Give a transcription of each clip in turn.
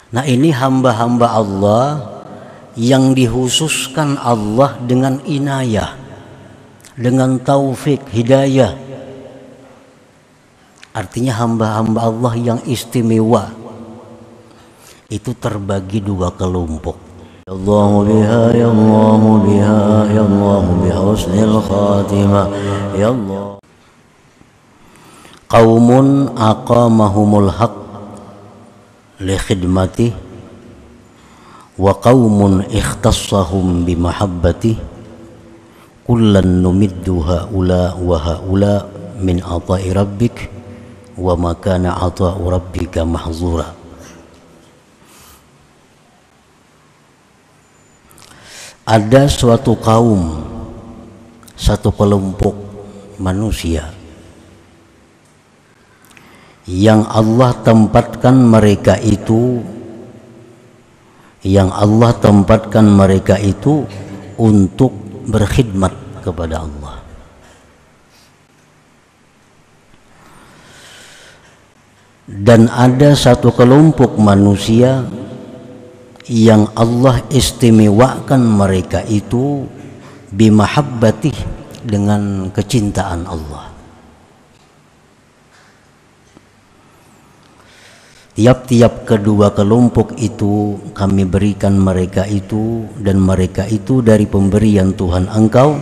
Nah, ini hamba-hamba Allah yang dihususkan Allah dengan inayah, dengan taufik, hidayah. Artinya hamba-hamba Allah yang istimewa itu terbagi dua kelompok. Ya Allah biha, ya Allah biha, ya Allah biha husnil khatimah, ya Allah. Qaumun aqamahumul haq li khidmatih wa qaumun ikhtassahum bi mahabbati kullan numiddu haula wa haula min ata'i rabbik wa ma kana ata'u rabbika mahzura. Ada suatu kaum, satu kelompok manusia yang Allah tempatkan mereka itu untuk berkhidmat kepada Allah. Dan ada satu kelompok manusia yang Allah istimewakan mereka itu bimahabbatih, dengan kecintaan Allah. Tiap-tiap kedua kelompok itu kami berikan mereka itu, dan mereka itu dari pemberian Tuhan engkau,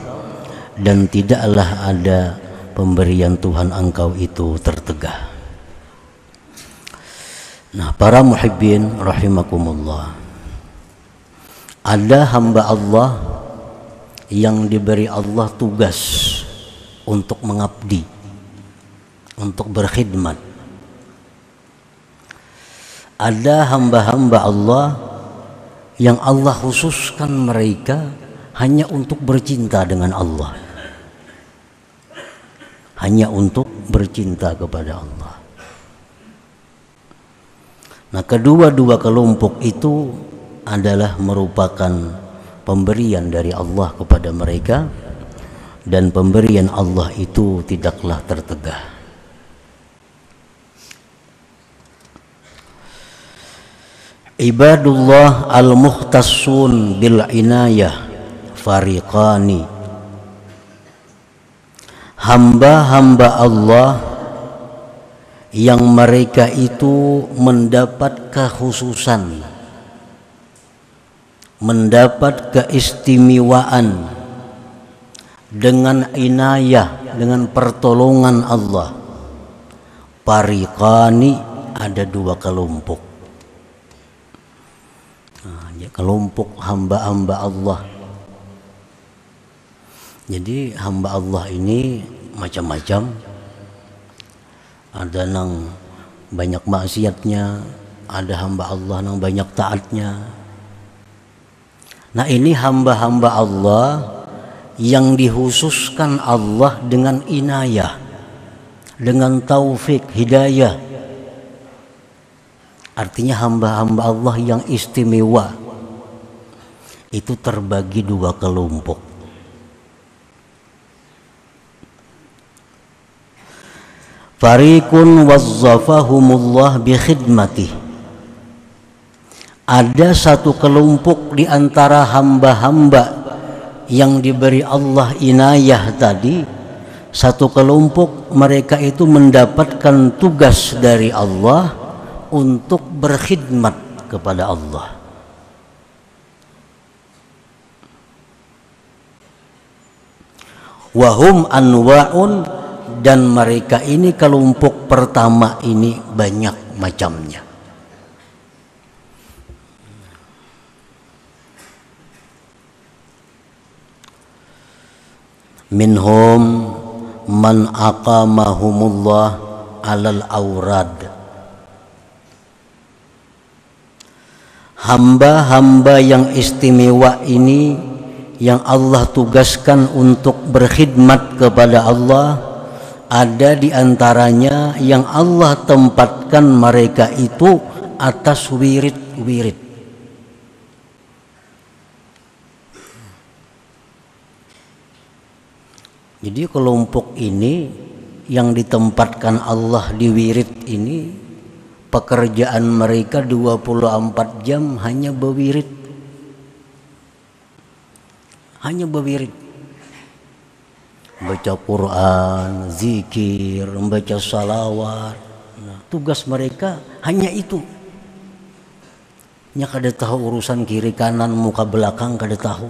dan tidaklah ada pemberian Tuhan engkau itu tertegah. Nah, para muhibbin rahimakumullah, ada hamba Allah yang diberi Allah tugas untuk mengabdi, untuk berkhidmat. Ada hamba-hamba Allah yang Allah khususkan mereka hanya untuk bercinta dengan Allah, hanya untuk bercinta kepada Allah. Nah, kedua-dua kelompok itu adalah merupakan pemberian dari Allah kepada mereka, dan pemberian Allah itu tidaklah tertegah. Ibadullah al-mukhtassun bil inayah fariqani. Hamba-hamba Allah yang mereka itu mendapat kekhususan, mendapat keistimewaan dengan inayah, dengan pertolongan Allah. Fariqani, ada dua kelompok. Kelompok hamba-hamba Allah. Jadi hamba Allah ini macam-macam. Ada yang banyak maksiatnya, ada hamba Allah yang banyak taatnya. Nah, ini hamba-hamba Allah yang dihususkan Allah dengan inayah, dengan taufik, hidayah. Artinya hamba-hamba Allah yang istimewa itu terbagi dua kelompok. Fariqun wazzafahumullah bi khidmatih. Ada satu kelompok di antara hamba-hamba yang diberi Allah inayah tadi, satu kelompok mereka itu mendapatkan tugas dari Allah untuk berkhidmat kepada Allah. Wahum anwa'un, dan mereka ini kelompok pertama ini banyak macamnya. Minhum man aqamahumullah alal aurad. Hamba-hamba yang istimewa ini yang Allah tugaskan untuk berkhidmat kepada Allah, ada di antaranya yang Allah tempatkan mereka itu atas wirid-wirid. Jadi kelompok ini yang ditempatkan Allah di wirid ini, pekerjaan mereka 24 jam hanya berwirid. Hanya berwirid. Baca Quran, zikir, membaca salawat. Nah, tugas mereka hanya itu. Nya kada tahu urusan kiri kanan muka belakang kada tahu.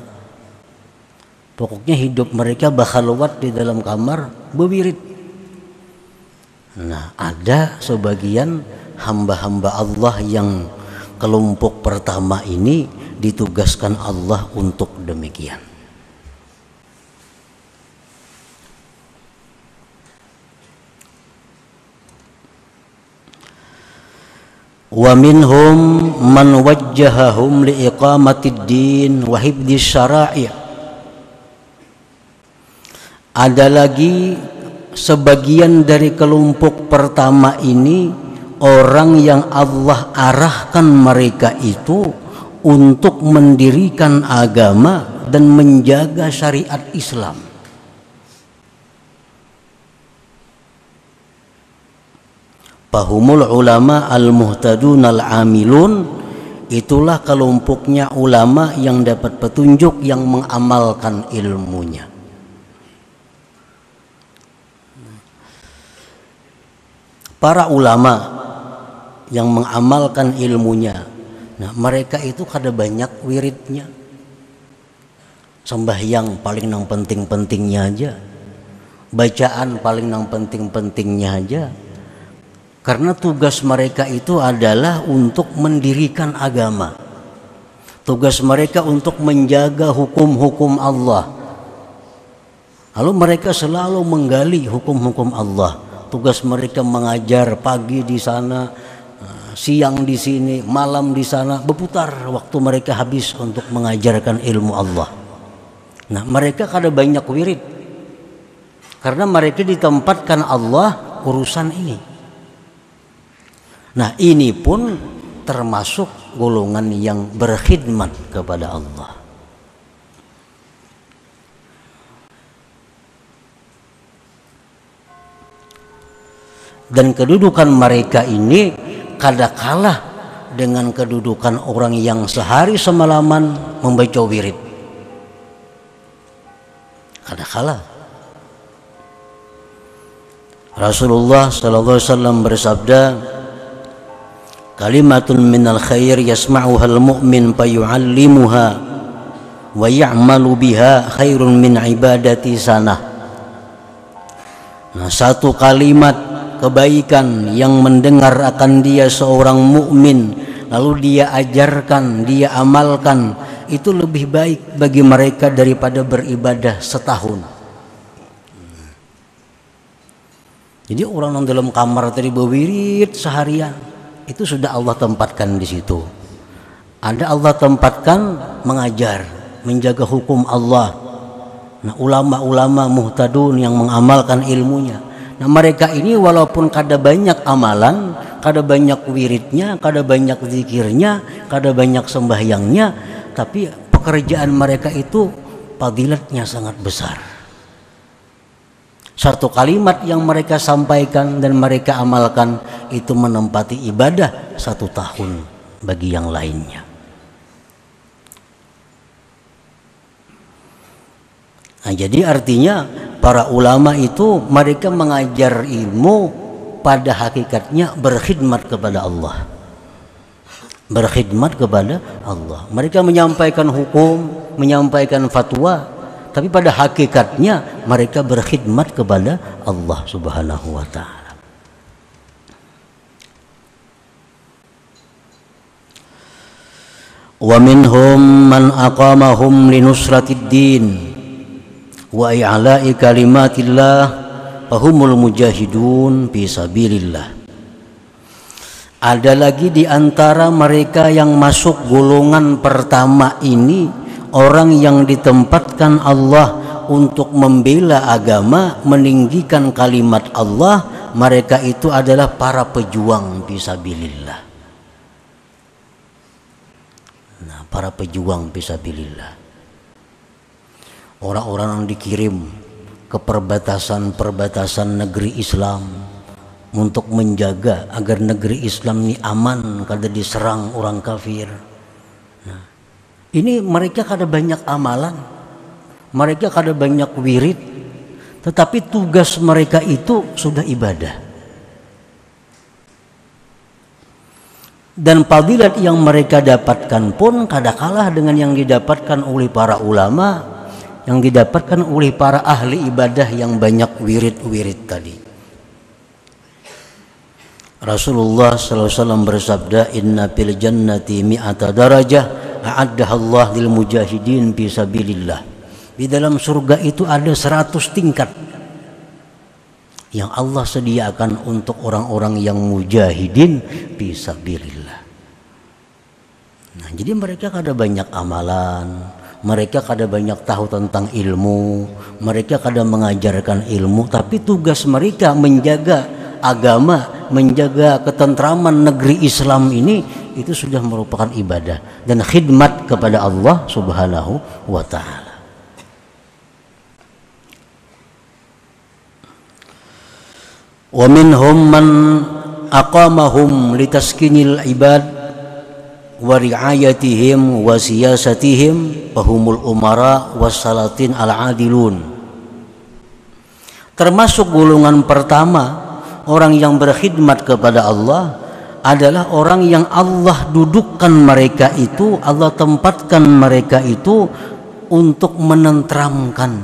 Pokoknya hidup mereka bakhalwat di dalam kamar berwirid. Nah, ada sebagian hamba-hamba Allah yang kelompok pertama ini ditugaskan Allah untuk demikian. Wa minhum man wajjahahum liiqamatid din wa hifdhish syara'i'. Ada lagi sebagian dari kelompok pertama ini orang yang Allah arahkan mereka itu untuk mendirikan agama dan menjaga syariat Islam. Fahumul ulama al-muhtadun al-amilun, itulah kelompoknya ulama yang dapat petunjuk yang mengamalkan ilmunya. Para ulama yang mengamalkan ilmunya, nah mereka itu kada banyak wiridnya. Sembahyang paling nang penting-pentingnya aja, bacaan paling nang penting-pentingnya aja. Karena tugas mereka itu adalah untuk mendirikan agama. Tugas mereka untuk menjaga hukum-hukum Allah. Lalu mereka selalu menggali hukum-hukum Allah. Tugas mereka mengajar pagi di sana, siang di sini, malam di sana, berputar waktu mereka habis untuk mengajarkan ilmu Allah. Nah, mereka kada banyak wirid. Karena mereka ditempatkan Allah urusan ini. Nah, ini pun termasuk golongan yang berkhidmat kepada Allah. Dan kedudukan mereka ini kada kalah dengan kedudukan orang yang sehari semalaman membaca wirid. Kada kalah. Rasulullah sallallahu alaihi wasallam bersabda, kalimatun minal khair yasma'uha al-mu'min fayu'allimuha wa ya'malu biha khairun min ibadati sanah. Nah, satu kalimat kebaikan yang mendengar akan dia seorang mukmin lalu dia ajarkan, dia amalkan, itu lebih baik bagi mereka daripada beribadah setahun. Jadi orang yang dalam kamar tadi berwirid seharian, itu sudah Allah tempatkan di situ. Ada Allah tempatkan mengajar, menjaga hukum Allah. Nah, ulama-ulama muhtadun yang mengamalkan ilmunya. Nah, mereka ini walaupun kada banyak amalan, kada banyak wiridnya, kada banyak zikirnya, kada banyak sembahyangnya, tapi pekerjaan mereka itu fadilatnya sangat besar. Satu kalimat yang mereka sampaikan dan mereka amalkan itu menempati ibadah 1 tahun bagi yang lainnya. Nah, jadi artinya para ulama itu mereka mengajar ilmu pada hakikatnya berkhidmat kepada Allah. Berkhidmat kepada Allah. Mereka menyampaikan hukum, menyampaikan fatwa, tapi pada hakikatnya mereka berkhidmat kepada Allah Subhanahu wa ta'ala. Wa minhum man aqamahum linusratid din wa i'la'i kalimatillah fahumul mujahidun fi sabilillah. Ada lagi di antara mereka yang masuk golongan pertama ini, orang yang ditempatkan Allah untuk membela agama, meninggikan kalimat Allah. Mereka itu adalah para pejuang fisabilillah. Nah, para pejuang fisabilillah, orang-orang yang dikirim ke perbatasan-perbatasan negeri Islam, untuk menjaga agar negeri Islam ini aman kada diserang orang kafir. Nah, ini mereka kada banyak amalan, mereka kada banyak wirid, tetapi tugas mereka itu sudah ibadah. Dan fadilat yang mereka dapatkan pun kada kalah dengan yang didapatkan oleh para ulama, yang didapatkan oleh para ahli ibadah yang banyak wirid-wirid tadi. Rasulullah SAW bersabda, inna fil jannati mi'ata darajah a'addaha Allah lil mujahidin fi sabilillah. Di dalam surga itu ada 100 tingkat yang Allah sediakan untuk orang-orang yang mujahidin fi sabilillah. Nah, jadi mereka kada banyak amalan, mereka kada banyak tahu tentang ilmu, mereka kada mengajarkan ilmu, tapi tugas mereka menjaga agama, menjaga ketentraman negeri Islam ini, itu sudah merupakan ibadah dan khidmat kepada Allah Subhanahu wa ta'ala. Wa minhum man aqamahum litaskinil ibad wa ri'ayatihim wa siyasatihim fahumul umara wassalatin al-adilun. Termasuk golongan pertama orang yang berkhidmat kepada Allah adalah orang yang Allah dudukkan mereka itu, Allah tempatkan mereka itu untuk menenteramkan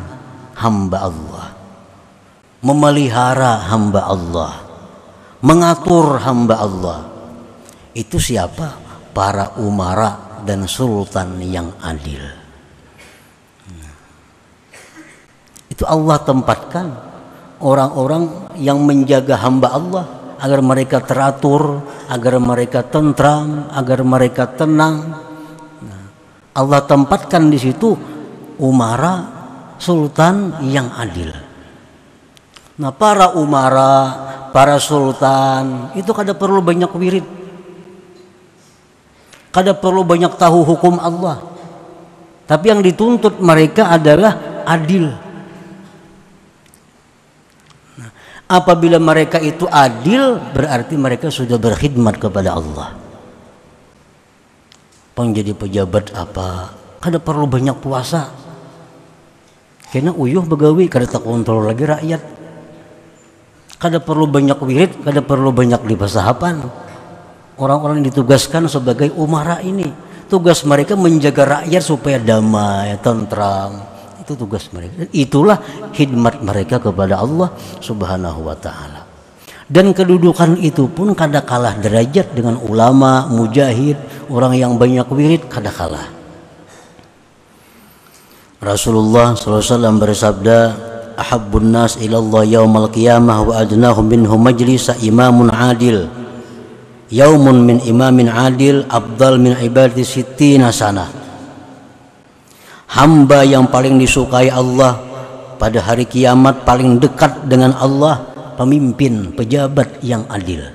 hamba Allah, memelihara hamba Allah, mengatur hamba Allah. Itu siapa? Para umara dan sultan yang adil. Itu Allah tempatkan orang-orang yang menjaga hamba Allah agar mereka teratur, agar mereka tentram, agar mereka tenang. Allah tempatkan di situ umara, sultan yang adil. Nah, para umara, para sultan itu kada perlu banyak wirid, kada perlu banyak tahu hukum Allah, tapi yang dituntut mereka adalah adil. Nah, apabila mereka itu adil, berarti mereka sudah berkhidmat kepada Allah. Penjadi pejabat apa, kada perlu banyak puasa, karena uyuh begawi, kada tak kontrol lagi rakyat. Kada perlu banyak wirid, kada perlu banyak dipasahapan. Orang-orang yang ditugaskan sebagai umara ini, tugas mereka menjaga rakyat supaya damai, tentram. Itu tugas mereka. Itulah khidmat mereka kepada Allah Subhanahu wa ta'ala. Dan kedudukan itu pun kada kalah derajat dengan ulama, mujahid, orang yang banyak wirid, kada kalah. Rasulullah SAW bersabda, ahabbun nas ilallah yaumal qiyamah wa adnahum minhum majlisa imamun adil. Yaumun min imamin adil afdal min ibadati sittina sanah. Hamba yang paling disukai Allah pada hari kiamat, paling dekat dengan Allah, pemimpin, pejabat yang adil.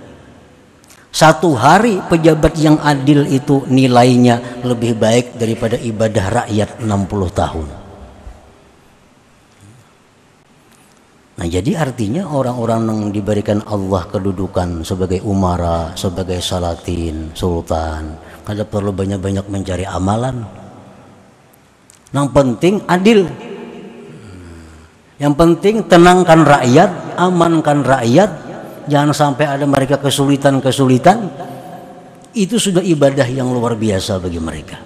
Satu hari pejabat yang adil itu nilainya lebih baik daripada ibadah rakyat 60 tahun. Nah, jadi artinya orang-orang yang diberikan Allah kedudukan sebagai umara, sebagai salatin, sultan, kada perlu banyak-banyak mencari amalan. Yang penting adil. Yang penting tenangkan rakyat, amankan rakyat, jangan sampai ada mereka kesulitan-kesulitan. Itu sudah ibadah yang luar biasa bagi mereka.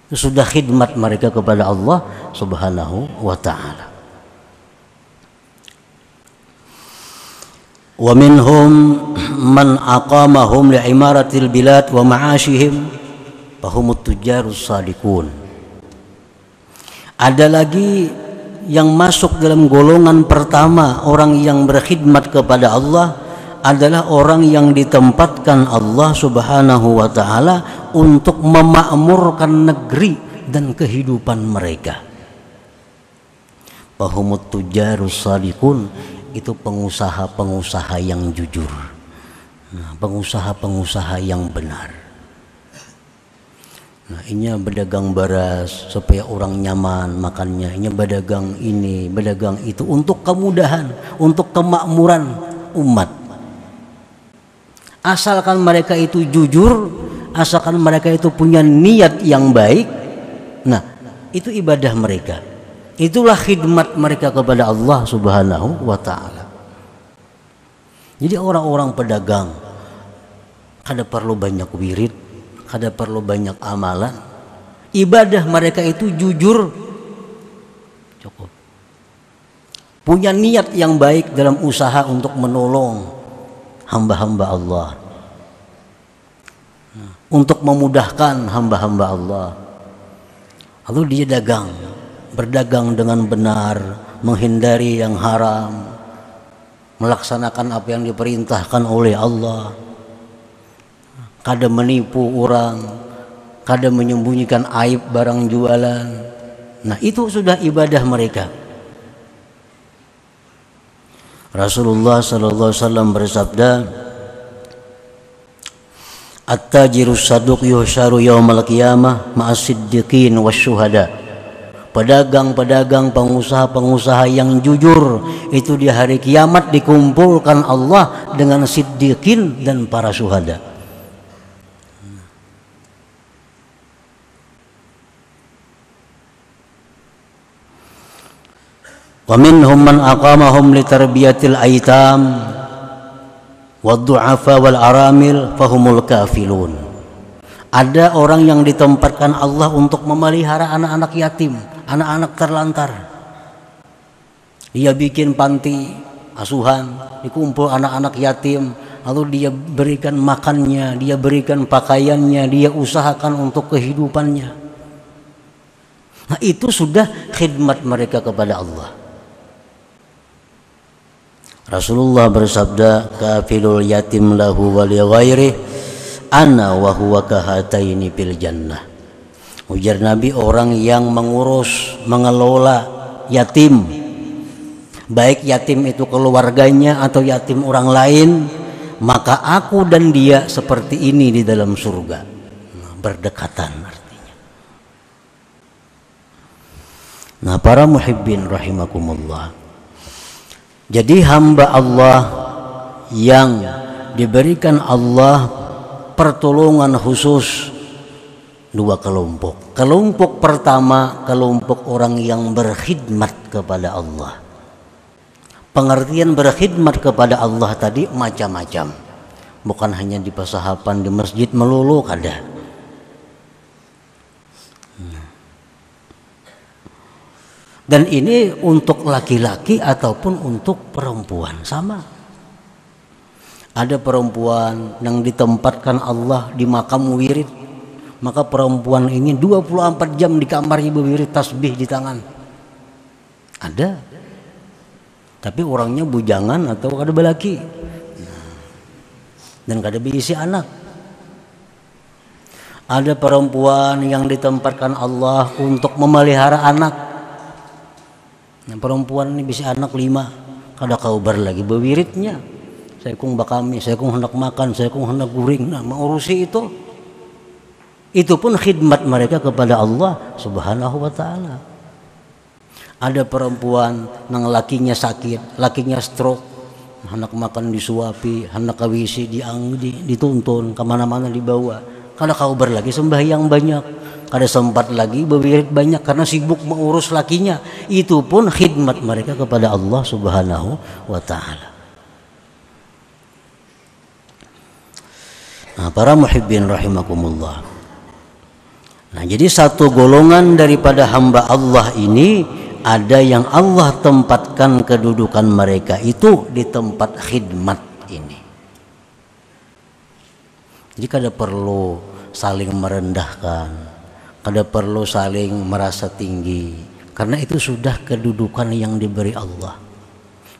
Itu sudah khidmat mereka kepada Allah Subhanahu wa ta'ala. Wa minhum man aqamahum li'imaratil bilad wa ma'ashihim fahumut tujarus sadiqun. Ada lagi yang masuk dalam golongan pertama, orang yang berkhidmat kepada Allah adalah orang yang ditempatkan Allah Subhanahu wa ta'ala untuk memakmurkan negeri dan kehidupan mereka. Fahumut tujarus sadiqun, itu pengusaha-pengusaha yang jujur, pengusaha-pengusaha yang benar. Nah, ini berdagang beras supaya orang nyaman makannya, ini berdagang ini, berdagang itu untuk kemudahan, untuk kemakmuran umat. Asalkan mereka itu jujur, asalkan mereka itu punya niat yang baik, nah itu ibadah mereka. Itulah khidmat mereka kepada Allah Subhanahu wa ta'ala. Jadi orang-orang pedagang kada perlu banyak wirid, kada perlu banyak amalan. Ibadah mereka itu jujur, cukup. Punya niat yang baik dalam usaha untuk menolong hamba-hamba Allah, untuk memudahkan hamba-hamba Allah. Lalu dia berdagang dengan benar, menghindari yang haram, melaksanakan apa yang diperintahkan oleh Allah, kada menipu orang, kada menyembunyikan aib barang jualan. Nah itu sudah ibadah mereka. Rasulullah sallallahu alaihi wasallam bersabda, "At-tajirus saduq yuhsyaru yaumal qiyamah ma'as siddiqin wasyuhada." Pedagang-pedagang, pengusaha-pengusaha yang jujur itu di hari kiamat dikumpulkan Allah dengan siddiqin dan para syuhada. Wa minhum man aqamahum li tarbiyatil aitam wad-du'afa wal aramil fahumul kafilun. Ada orang yang ditempatkan Allah untuk memelihara anak-anak yatim, anak-anak terlantar. Dia bikin panti asuhan, dikumpul anak-anak yatim, lalu dia berikan makannya, dia berikan pakaiannya, dia usahakan untuk kehidupannya. Nah itu sudah khidmat mereka kepada Allah. Rasulullah bersabda, "Kafilul yatim lahu wa li ghairihi ana wa huwa kahataini fil jannah." Ujar Nabi, orang yang mengurus, mengelola yatim, baik yatim itu keluarganya atau yatim orang lain, maka aku dan dia seperti ini di dalam surga. Nah, berdekatan artinya. Nah para muhibbin rahimakumullah, jadi hamba Allah yang diberikan Allah pertolongan khusus dua kelompok. Kelompok pertama, kelompok orang yang berkhidmat kepada Allah. Pengertian berkhidmat kepada Allah tadi macam-macam. Bukan hanya di pasahapan, di masjid melulu kada. Dan ini untuk laki-laki ataupun untuk perempuan sama. Ada perempuan yang ditempatkan Allah di makam wirid, maka perempuan ini 24 jam di kamarnya berwirid tasbih di tangan. Ada. Tapi orangnya bujangan atau kada belaki. Dan kada berisi anak. Ada perempuan yang ditempatkan Allah untuk memelihara anak. Nah, perempuan ini bisa anak 5, kada kaubar lagi bewiridnya. Saya kung bakami, saya kung hendak makan, saya kung hendak guring. Nah, mengurusi itu. Itu pun khidmat mereka kepada Allah Subhanahu wa ta'ala. Ada perempuan yang lakinya sakit, lakinya stroke, hendak makan disuapi, hendak kawisi dituntun, kemana-mana dibawa. Kada kaubar lagi sembahyang banyak, kada sempat lagi berwirid banyak karena sibuk mengurus lakinya. Itu pun khidmat mereka kepada Allah Subhanahu wa ta'ala. Nah, para muhibbin rahimakumullah. Nah, jadi satu golongan daripada hamba Allah ini ada yang Allah tempatkan kedudukan mereka itu di tempat khidmat ini. Jadi kada perlu saling merendahkan, kada perlu saling merasa tinggi, karena itu sudah kedudukan yang diberi Allah.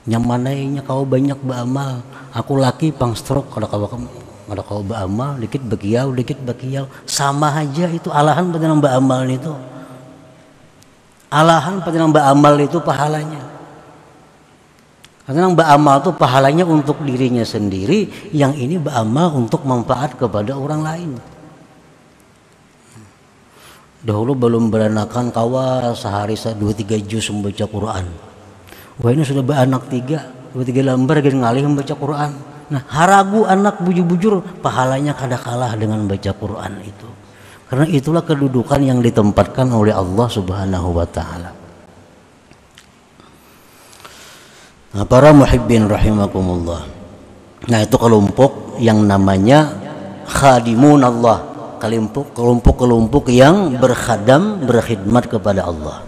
Nyamanainya kau banyak beramal, aku laki pang stroke, kada kau beramal, dikit bagiau, sama aja itu alahan pada nambah amal itu. Alahan pada nambah amal itu pahalanya. Karena yang beramal itu pahalanya untuk dirinya sendiri, yang ini beramal untuk manfaat kepada orang lain. Dahulu belum beranakan kawa sehari 2-3 juz membaca Quran. Wah ini sudah beranak 3, tiga lembar gini ngalih membaca Quran. Nah, haragu anak bujur-bujur pahalanya kada kalah dengan baca Quran itu. Karena itulah kedudukan yang ditempatkan oleh Allah Subhanahu wa taala. Nah, para muhibbin rahimakumullah. Nah, itu kelompok yang namanya khadimun Allah. Kelompok yang berkhidmat kepada Allah.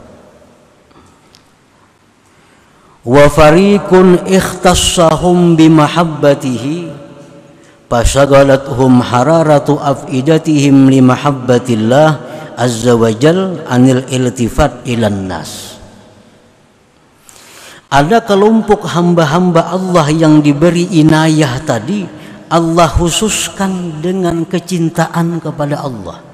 Wa fariqun ikhtassahum bimahabbatihi fasagalathum hararatu afidatihim limahabbatillah azza wajal anil iltifat ilan nas. Ada kelompok hamba-hamba Allah yang diberi inayah tadi, Allah khususkan dengan kecintaan kepada Allah.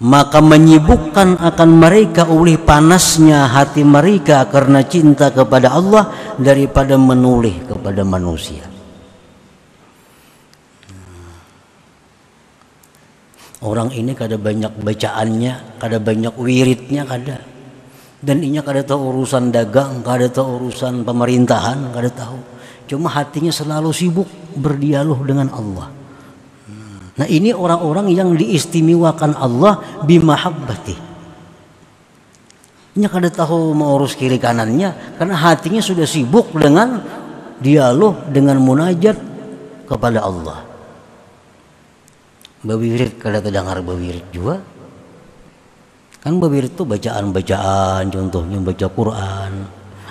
Maka menyibukkan akan mereka oleh panasnya hati mereka karena cinta kepada Allah daripada menoleh kepada manusia. Orang ini kada banyak bacaannya, kada banyak wiridnya, kada. Dan inya kada tahu urusan dagang, kada tahu urusan pemerintahan, kada tahu. Cuma hatinya selalu sibuk berdialog dengan Allah. Nah, ini orang-orang yang diistimewakan Allah bimahabbati. Nya kada tahu mau urus kiri kanannya karena hatinya sudah sibuk dengan dialog, dengan munajat kepada Allah. Bawirid kada terdengar bawirid juga. Kan bawirid itu bacaan-bacaan, contohnya baca Quran.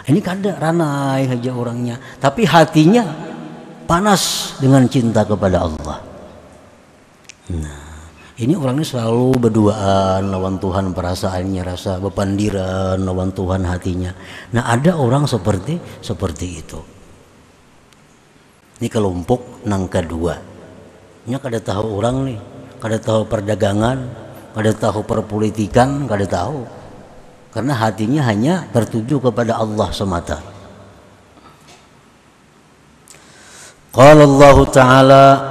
Ini kada ranai aja orangnya, tapi hatinya panas dengan cinta kepada Allah. Nah, ini orangnya selalu berduaan lawan Tuhan, perasaannya rasa bepandiran lawan Tuhan hatinya. Nah, ada orang seperti itu. Ini kelompok nang kedua. Nya kada tahu orang nih, kada tahu perdagangan, kada tahu perpolitikan, kada tahu. Karena hatinya hanya tertuju kepada Allah semata. Qala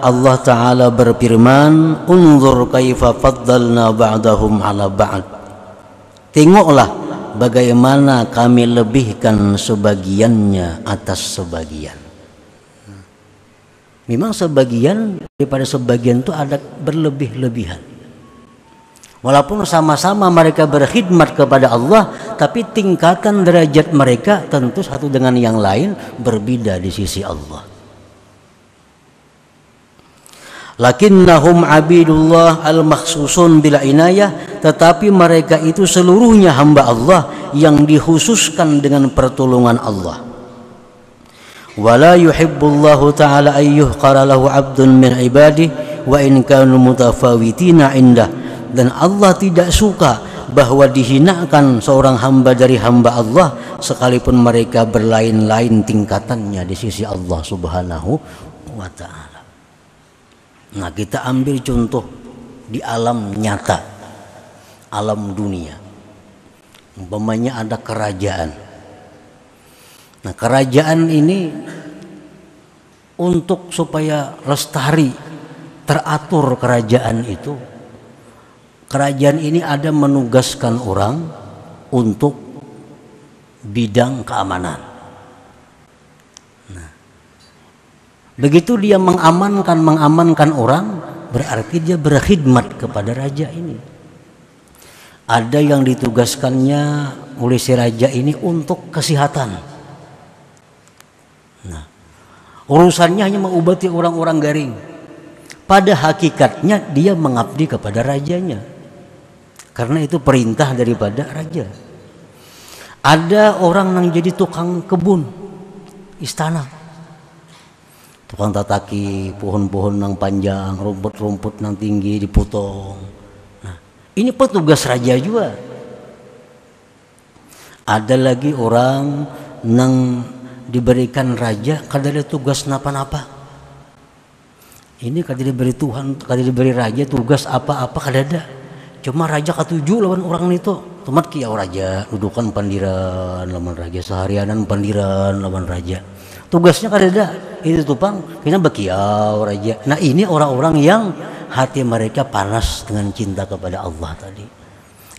Allah Ta'ala berfirman, unzur kaifa faddalna ba'dahum ala ba'd. Tengoklah bagaimana kami lebihkan sebagiannya atas sebagian. Memang sebagian daripada sebagian itu ada berlebih-lebihan. Walaupun sama-sama mereka berkhidmat kepada Allah, tapi tingkatan derajat mereka tentu satu dengan yang lain berbeda di sisi Allah. Lakinnahum abidullah al-makhsusun bila inayah, tetapi mereka itu seluruhnya hamba Allah yang dikhususkan dengan pertolongan Allah. Wala yuhibbullahu ta'ala ayyuhqara lahu 'abdun min ibadihi wa in kanu mutafawitina indah. Dan Allah tidak suka bahwa dihinakan seorang hamba dari hamba Allah sekalipun mereka berlain-lain tingkatannya di sisi Allah Subhanahu wa ta'ala. Nah, kita ambil contoh di alam nyata, alam dunia. Umpamanya ada kerajaan. Nah, kerajaan ini untuk supaya lestari, teratur kerajaan itu, kerajaan ini ada menugaskan orang untuk bidang keamanan. Nah, begitu dia mengamankan orang, berarti dia berkhidmat kepada raja ini. Ada yang ditugaskannya oleh si raja ini untuk kesehatan. Nah, urusannya hanya mengobati orang-orang garing. Pada hakikatnya dia mengabdi kepada rajanya, karena itu perintah daripada raja. Ada orang yang jadi tukang kebun istana, tukang tataki pohon-pohon yang panjang, rumput-rumput yang tinggi dipotong. Nah, ini petugas raja juga. Ada lagi orang yang diberikan raja kada ada tugas napa-napa. Ini kada diberi Tuhan, kada diberi raja tugas apa-apa kada ada. Cuma raja katuju lawan orang itu. Tomat kiau raja, dudukan pandiran lawan raja, seharianan pandiran lawan raja. Tugasnya kada ada. Itu tupang kena bekiau raja. Nah, ini orang-orang yang hati mereka panas dengan cinta kepada Allah tadi.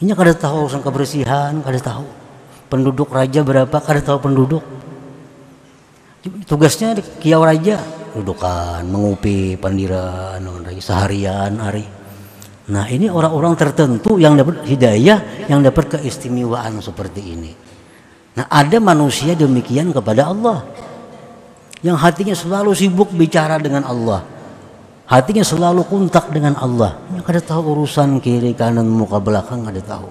Ini kada tahu urusan kebersihan, kada tahu. Penduduk raja berapa? Kada tahu penduduk. Tugasnya kiau raja, dudukan, mengupi pandiran seharian hari. Nah ini orang-orang tertentu yang dapat hidayah, yang dapat keistimewaan seperti ini. Nah ada manusia demikian kepada Allah, yang hatinya selalu sibuk bicara dengan Allah, hatinya selalu kontak dengan Allah, yang kada tahu urusan kiri kanan muka belakang, kada tahu.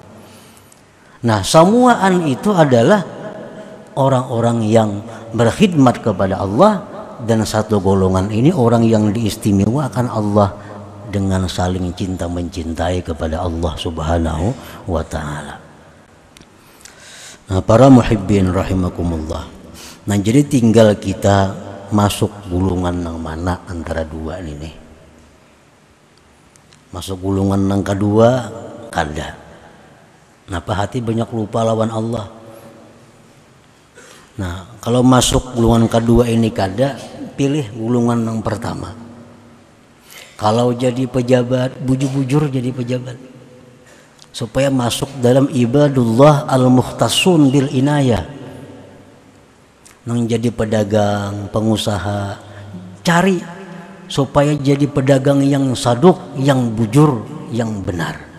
Nah samuaan itu adalah orang-orang yang berkhidmat kepada Allah, dan satu golongan ini orang yang diistimewakan Allah dengan saling cinta mencintai kepada Allah Subhanahu wa ta'ala. Nah para muhibbin rahimakumullah, nah jadi tinggal kita masuk gulungan yang mana antara dua ini. Masuk gulungan yang kedua kada. Napa hati banyak lupa lawan Allah. Nah kalau masuk gulungan kedua ini kada, pilih gulungan yang pertama. Kalau jadi pejabat, bujur-bujur jadi pejabat, supaya masuk dalam ibadullah al-mukhtasun bil inayah. Nang jadi pedagang, pengusaha, cari supaya jadi pedagang yang saduk, yang bujur, yang benar.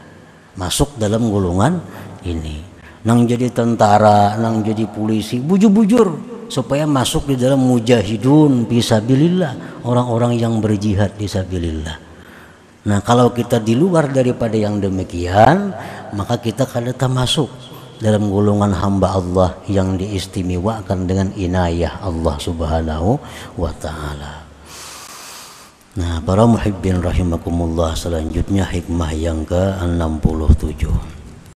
Masuk dalam golongan ini. Nang jadi tentara, nang jadi polisi, bujur-bujur, supaya masuk di dalam mujahidun fisabilillah, orang-orang yang berjihad fisabilillah. Nah kalau kita di luar daripada yang demikian, maka kita kada masuk dalam golongan hamba Allah yang diistimewakan dengan inayah Allah Subhanahu wa ta'ala. Nah para muhibbin rahimakumullah, selanjutnya hikmah yang ke-67.